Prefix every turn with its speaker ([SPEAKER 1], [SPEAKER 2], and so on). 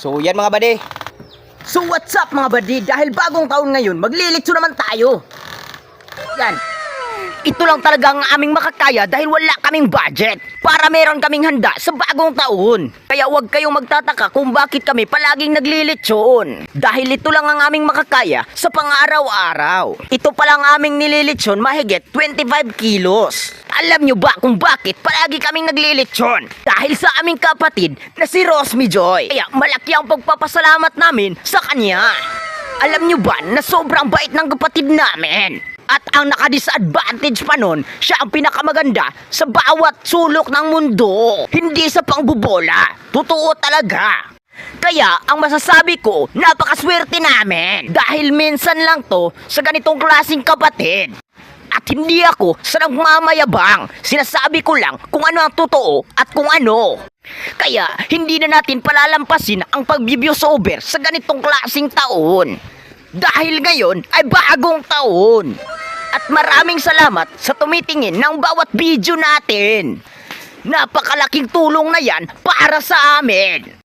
[SPEAKER 1] So yan mga buddy. So what's up mga buddy? Dahil bagong taon ngayon, maglilitso naman tayo. Yan. Ito lang talaga ang aming makakaya dahil wala kaming budget para meron kaming handa sa bagong taon. Kaya huwag kayong magtataka kung bakit kami palaging naglilitson. Dahil ito lang ang aming makakaya sa pang-araw-araw. Ito palang aming nililitson mahigit 25 kilos. Alam nyo ba kung bakit palagi kaming naglilitson? Dahil sa aming kapatid na si Rosmy Joy. Kaya malaki ang pagpapasalamat namin sa kanya. Alam nyo ba na sobrang bait ng kapatid namin? At ang naka-disadvantage pa nun, siya ang pinakamaganda sa bawat sulok ng mundo. Hindi sa pangbubola. Totoo talaga. Kaya ang masasabi ko, napakaswerte namin. Dahil minsan lang to sa ganitong klaseng kapatid. At hindi ako sa nagmamayabang. Sinasabi ko lang kung ano ang totoo at kung ano. Kaya hindi na natin palalampasin ang pag-views over sa ganitong klaseng taon. Dahil ngayon ay bagong taon. At maraming salamat sa tumitingin ng bawat video natin. Napakalaking tulong na yan para sa amin.